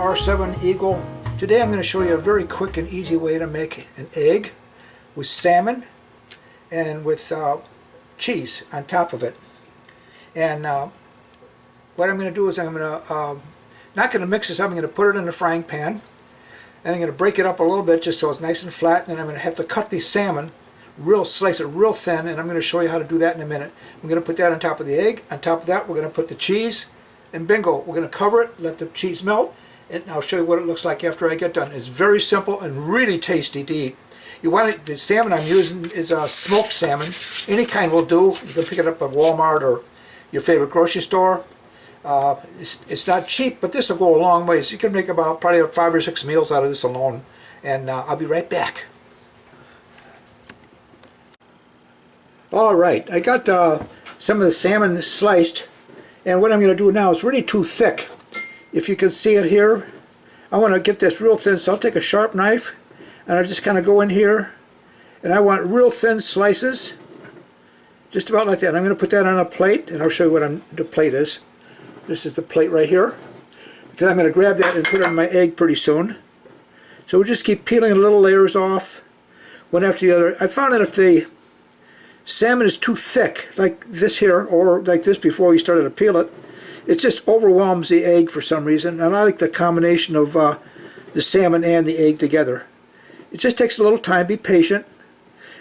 R7 Eagle. Today I'm going to show you a very quick and easy way to make an egg with salmon and with cheese on top of it. And what I'm going to do is I'm going to not going to mix this up. I'm going to put it in the frying pan and I'm going to break it up a little bit just so it's nice and flat, and then I'm going to have to cut the salmon slice it real thin, and I'm going to show you how to do that in a minute. I'm going to put that on top of the egg. On top of that we're going to put the cheese, and bingo, we're going to cover it, let the cheese melt, and I'll show you what it looks like after I get done. It's very simple and really tasty to eat. You want it, the salmon I'm using is smoked salmon. Any kind will do. You can pick it up at Walmart or your favorite grocery store. It's not cheap, but this will go a long ways. You can make probably 5 or 6 meals out of this alone. And I'll be right back. Alright, I got some of the salmon sliced, and what I'm going to do now is really too thick. If you can see it here, I want to get this real thin, so I'll take a sharp knife and I just kind of go in here, and I want real thin slices, just about like that. I'm going to put that on a plate, and I'll show you what the plate is. This is the plate right here, because I'm going to grab that and put it on my egg pretty soon. So we'll just keep peeling little layers off, one after the other. I found that if the salmon is too thick, like this here, or like this before you started to peel it, it just overwhelms the egg for some reason. And I like the combination of the salmon and the egg together. It just takes a little time. Be patient.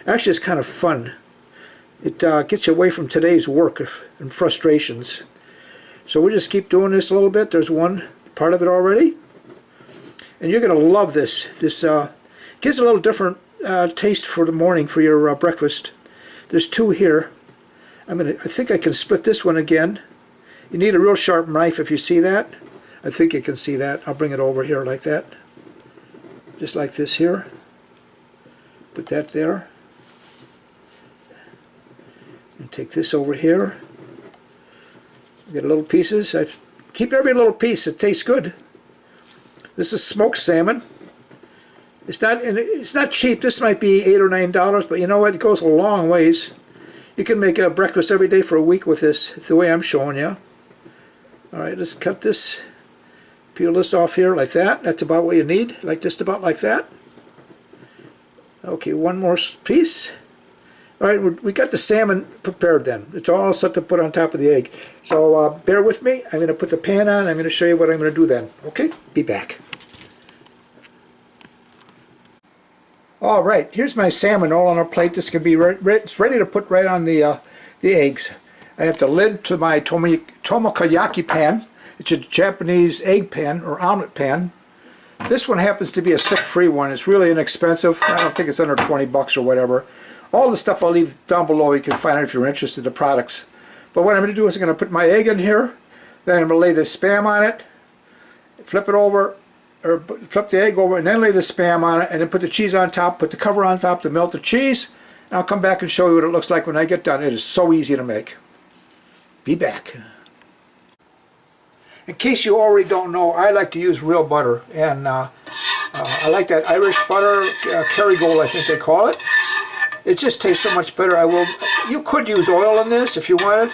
Actually, it's kind of fun. It gets you away from today's work and frustrations. So we'll just keep doing this a little bit. There's one part of it already. And you're going to love this. This gives a little different taste for the morning for your breakfast. There's 2 here. I think I can split this one again. You need a real sharp knife if you see that. I think you can see that. I'll bring it over here like that. Just like this here. Put that there. And take this over here. Get little pieces. I keep every little piece. It tastes good. This is smoked salmon. It's not cheap. This might be $8 or $9, but you know what? It goes a long ways. You can make a breakfast every day for a week with this, the way I'm showing you. All right, let's cut this. Peel this off here like that. That's about what you need, like just about like that. Okay, one more piece. All right, we got the salmon prepared then. It's all set to put on top of the egg. So bear with me. I'm going to put the pan on. I'm going to show you what I'm going to do then. Okay, be back. All right, here's my salmon all on a plate. This can be it's ready to put right on the eggs. I have the lid to my tomoyaki pan. It's a Japanese egg pan or omelet pan. This one happens to be a stick-free one. It's really inexpensive. I don't think it's under 20 bucks or whatever. All the stuff I'll leave down below. You can find it if you're interested in the products. But what I'm going to do is I'm going to put my egg in here. Then I'm going to lay the Spam on it. Flip it over. Or flip the egg over and then lay the Spam on it, and then put the cheese on top, put the cover on top to melt the cheese, and I'll come back and show you what it looks like when I get done. It is so easy to make. Be back. In case you already don't know, I like to use real butter, and I like that Irish butter, Kerrygold I think they call it. It just tastes so much better. You could use oil in this if you wanted,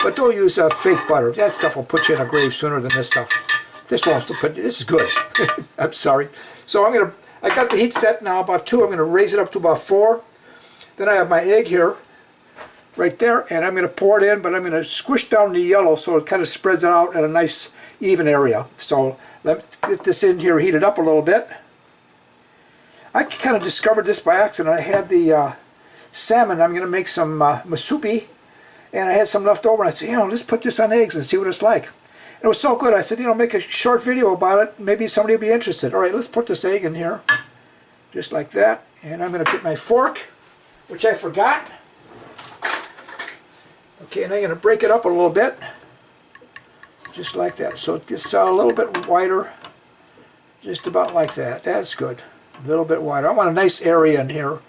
but don't use fake butter. That stuff will put you in a grave sooner than this stuff. This is good. I'm sorry. So I got the heat set now about 2. I'm going to raise it up to about 4. Then I have my egg here, right there, and I'm going to pour it in, but I'm going to squish down the yellow so it kind of spreads it out in a nice even area. So let me get this in here, heat it up a little bit. I kind of discovered this by accident. I had the salmon. I'm going to make some musubi, and I had some left over, and I said, let's put this on eggs and see what it's like. It was so good, I said, make a short video about it. Maybe somebody will be interested. All right, let's put this egg in here, just like that. And I'm going to get my fork, which I forgot. Okay, and I'm going to break it up a little bit, just like that. So it gets a little bit wider, just about like that. That's good. A little bit wider. I want a nice area in here.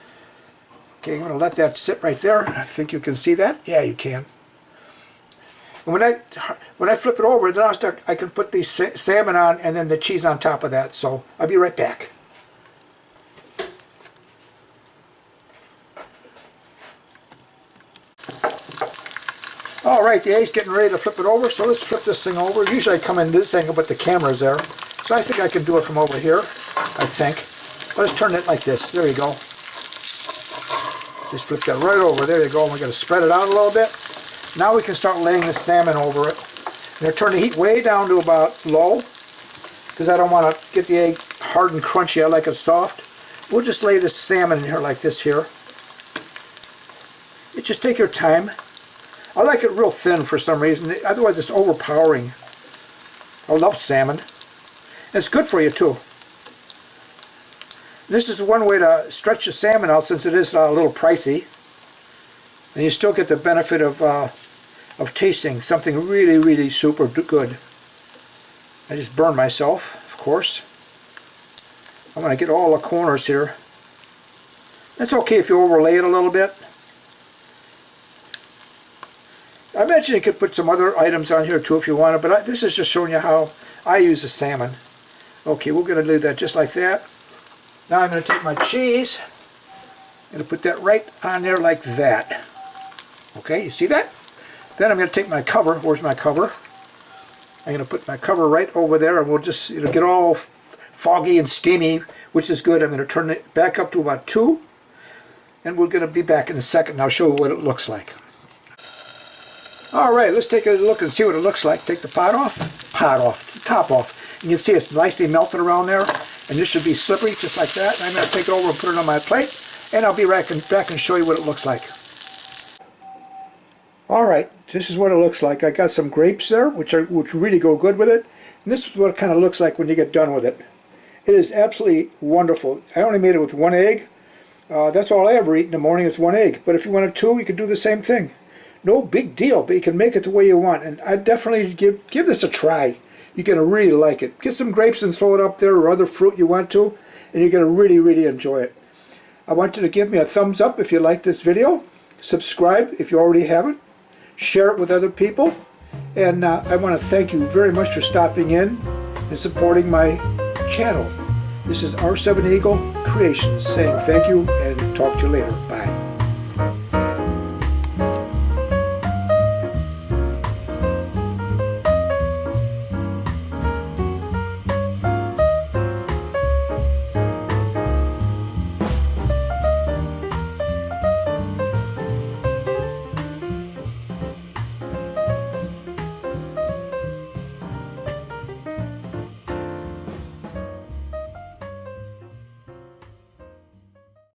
Okay, I'm going to let that sit right there. I think you can see that. Yeah, you can. And when I flip it over, then I can put the salmon on and then the cheese on top of that. So I'll be right back. Alright, the egg's getting ready to flip it over, so let's flip this thing over. Usually I come in this angle, but the camera's there. So I think I can do it from over here, I think. Let's turn it like this. There you go. Just flip that right over. There you go. And we're going to spread it out a little bit. Now we can start laying the salmon over it. I'm going to turn the heat way down to about low, because I don't want to get the egg hard and crunchy. I like it soft. We'll just lay the salmon in here like this here. You just take your time. I like it real thin for some reason. Otherwise it's overpowering. I love salmon. It's good for you too. This is one way to stretch the salmon out, since it is a little pricey. And you still get the benefit of tasting something really, really super good. I just burned myself, of course. I'm going to get all the corners here. It's okay if you overlay it a little bit. I imagine you could put some other items on here too if you wanted, but this is just showing you how I use the salmon. Okay, we're going to do that just like that. Now I'm going to take my cheese and put that right on there like that. Okay, you see that? Then I'm going to take my cover. Where's my cover? I'm going to put my cover right over there, and we'll just, it'll get all foggy and steamy, which is good. I'm going to turn it back up to about 2, and we're going to be back in a second, and I'll show you what it looks like. Alright, let's take a look and see what it looks like. Take the pot off. It's the top off. You can see it's nicely melted around there, and this should be slippery just like that. And I'm going to take it over and put it on my plate, and I'll be back and show you what it looks like. Alright, this is what it looks like. I got some grapes there, which really go good with it. And this is what it kind of looks like when you get done with it. It is absolutely wonderful. I only made it with 1 egg. That's all I ever eat in the morning is 1 egg. But if you wanted 2, you could do the same thing. No big deal, but you can make it the way you want. And I definitely give this a try. You're going to really like it. Get some grapes and throw it up there, or other fruit you want to, and you're going to really, really enjoy it. I want you to give me a thumbs up if you like this video. Subscribe if you already haven't. Share it with other people. And I want to thank you very much for stopping in and supporting my channel. This is R7 Eagle Creations saying thank you and talk to you later. Bye.